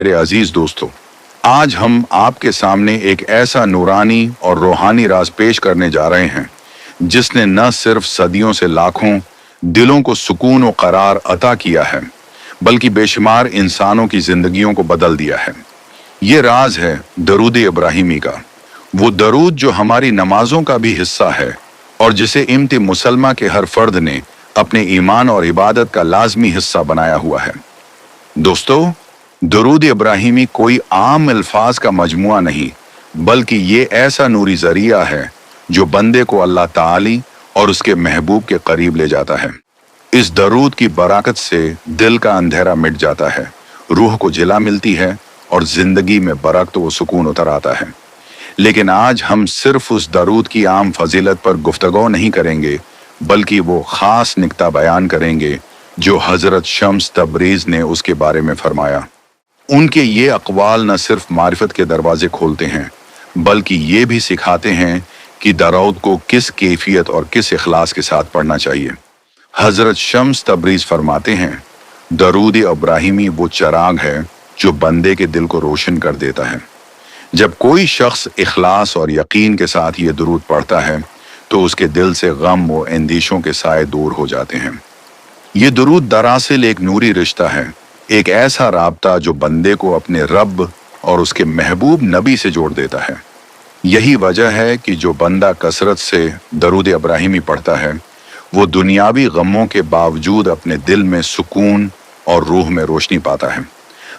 मेरे अजीज दोस्तों, आज हम आपके सामने एक ऐसा नूरानी और रूहानी राज पेश करने जा रहे हैं जिसने न सिर्फ सदियों से लाखों दिलों को सुकून और करार अता किया है, बल्कि बेशुमार इंसानों की जिंदगियों को बदल दिया है। ये राज है दरूद इब्राहिमी का, वो दरूद जो हमारी नमाजों का भी हिस्सा है और जिसे इम्ति मुसलमा के हर फर्द ने अपने ईमान और इबादत का लाजमी हिस्सा बनाया हुआ है। दोस्तों, दरूद इब्राहिमी कोई आम अल्फाज का मजमुआ नहीं, बल्कि ये ऐसा नूरी जरिया है जो बंदे को अल्लाह ताली और उसके महबूब के करीब ले जाता है। इस दरूद की बरकत से दिल का अंधेरा मिट जाता है, रूह को जिला मिलती है और जिंदगी में बरकत व सुकून उतर आता है। लेकिन आज हम सिर्फ उस दरूद की आम फजीलत पर गुफ्तगू नहीं करेंगे, बल्कि वो खास निक्ता बयान करेंगे जो हजरत शम्स तबरीज ने उसके बारे में फरमाया। उनके ये अक़वाल न सिर्फ मारिफत के दरवाजे खोलते हैं, बल्कि ये भी सिखाते हैं कि दरूद को किस कैफियत और किस इखलास के साथ पढ़ना चाहिए। हजरत शम्स तबरीज फरमाते हैं, दरूद इब्राहिमी वो चिराग है जो बंदे के दिल को रोशन कर देता है। जब कोई शख्स इखलास और यकीन के साथ ये दरूद पढ़ता है तो उसके दिल से गम व अंदेशों के साए दूर हो जाते हैं। ये दरूद दरअसल एक नूरी रिश्ता है, एक ऐसा राब्ता जो बंदे को अपने रब और उसके महबूब नबी से जोड़ देता है। यही वजह है कि जो बंदा कसरत से दरूद इब्राहिमी पढ़ता है वो दुनियावी गमों के बावजूद अपने दिल में सुकून और रूह में रोशनी पाता है।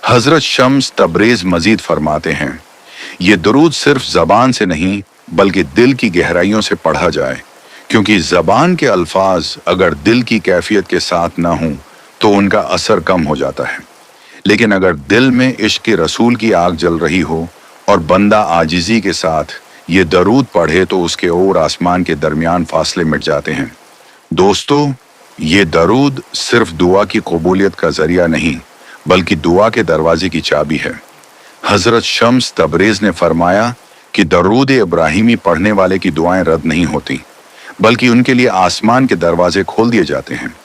हजरत शम्स तबरेज मजीद फरमाते हैं, ये दरूद सिर्फ जबान से नहीं बल्कि दिल की गहराइयों से पढ़ा जाए, क्योंकि जबान के अल्फाज अगर दिल की कैफियत के साथ ना हों तो उनका असर कम हो जाता है। लेकिन अगर दिल में इश्क के रसूल की आग जल रही हो और बंदा आजिज़ी के साथ ये दरूद पढ़े तो उसके और आसमान के दरमियान फासले मिट जाते हैं। दोस्तों, ये दरूद सिर्फ दुआ की कबूलियत का जरिया नहीं बल्कि दुआ के दरवाजे की चाबी है। हजरत शम्स तबरेज ने फरमाया कि दरूद इब्राहिमी पढ़ने वाले की दुआएं रद्द नहीं होती, बल्कि उनके लिए आसमान के दरवाजे खोल दिए जाते हैं।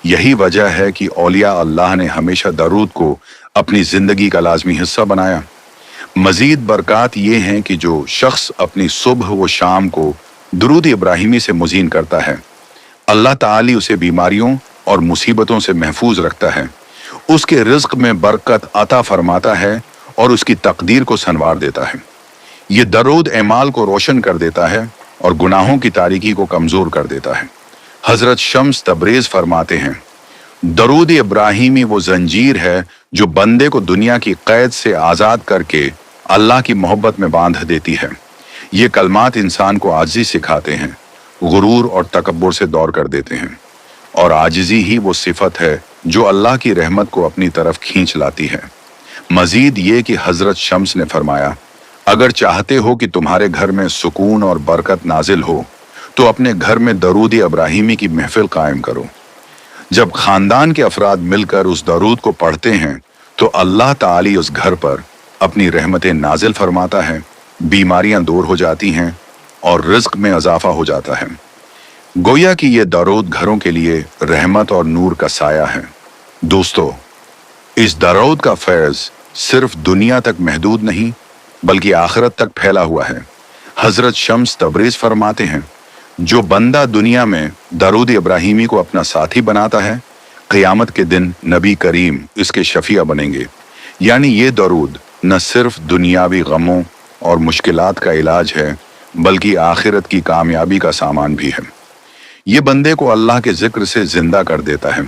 यही वजह है कि औलिया अल्लाह ने हमेशा दरूद को अपनी जिंदगी का लाजमी हिस्सा बनाया। मजीद बरकत ये हैं कि जो शख्स अपनी सुबह व शाम को दरूद इब्राहिमी से मुज़ीन करता है, अल्लाह ताली उसे बीमारियों और मुसीबतों से महफूज रखता है, उसके रिज़्क़ में बरकत अता फरमाता है और उसकी तकदीर को संवार देता है। ये दरूद एमाल को रोशन कर देता है और गुनाहों की तारीकी को कमज़ोर कर देता है। हजरत शम्स तबरेज फरमाते हैं, दरूद इब्राहिमी वो जंजीर है जो बंदे को दुनिया की कैद से आज़ाद करके अल्लाह की मोहब्बत में बांध देती है। ये कलमात इंसान को आजिज़ी सिखाते हैं, गुरूर और तकब्बुर से दूर कर देते हैं, और आजिज़ी ही वो सिफत है जो अल्लाह की रहमत को अपनी तरफ खींच लाती है। मजीद ये कि हजरत शम्स ने फरमाया, अगर चाहते हो कि तुम्हारे घर में सुकून और बरकत नाजिल हो तो अपने घर में दरूद इब्राहिमी की महफिल कायम करो। जब खानदान के अफराद मिलकर उस दरूद को पढ़ते हैं तो अल्लाह ताली उस घर पर अपनी रहमतें नाजिल फरमाता है, बीमारियां दूर हो जाती हैं और रिज़्क़ में इजाफा हो जाता है। गोया कि ये दरूद घरों के लिए रहमत और नूर का साया है। दोस्तों, इस दरूद का फैज़ सिर्फ दुनिया तक महदूद नहीं बल्कि आखिरत तक फैला हुआ है। हजरत शम्स तबरेज फरमाते हैं, जो बंदा दुनिया में दरूद इब्राहिमी को अपना साथी बनाता है, क़यामत के दिन नबी करीम इसके शफिया बनेंगे। यानी ये दरूद न सिर्फ दुनियावी गमों और मुश्किलात का इलाज है बल्कि आखिरत की कामयाबी का सामान भी है। ये बंदे को अल्लाह के जिक्र से जिंदा कर देता है,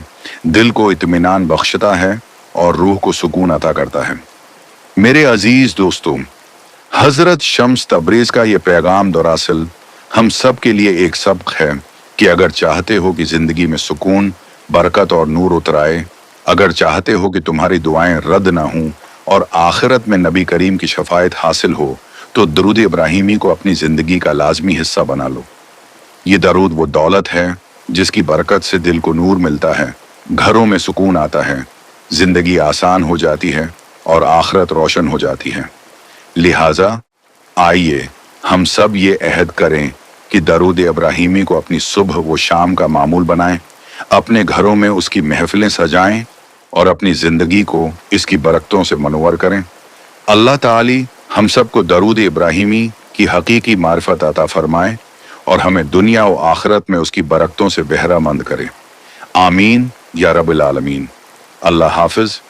दिल को इत्मीनान बख्शता है और रूह को सुकून अता करता है। मेरे अजीज दोस्तों, हजरत शम्स तबरेज का ये पैगाम दरअसल हम सब के लिए एक सबक है कि अगर चाहते हो कि जिंदगी में सुकून, बरकत और नूर उतर आए, अगर चाहते हो कि तुम्हारी दुआएं रद्द ना हों और आखिरत में नबी करीम की शफायत हासिल हो, तो दरूद इब्राहिमी को अपनी जिंदगी का लाजमी हिस्सा बना लो। ये दरूद वो दौलत है जिसकी बरकत से दिल को नूर मिलता है, घरों में सुकून आता है, जिंदगी आसान हो जाती है और आखिरत रोशन हो जाती है। लिहाजा आइए हम सब ये अहद करें कि दरूद इब्राहिमी को अपनी सुबह व शाम का मामूल बनाएं, अपने घरों में उसकी महफिलें सजाएं اور اپنی زندگی کو اس کی برکتوں سے منور کریں۔ اللہ تعالی ہم سب کو درود ابراہیمی کی حقیقی معرفت عطا فرمائے اور ہمیں دنیا و آخرت میں اس کی برکتوں سے بہرہ مند کرے۔ آمین یا رب العالمین۔ اللہ حافظ۔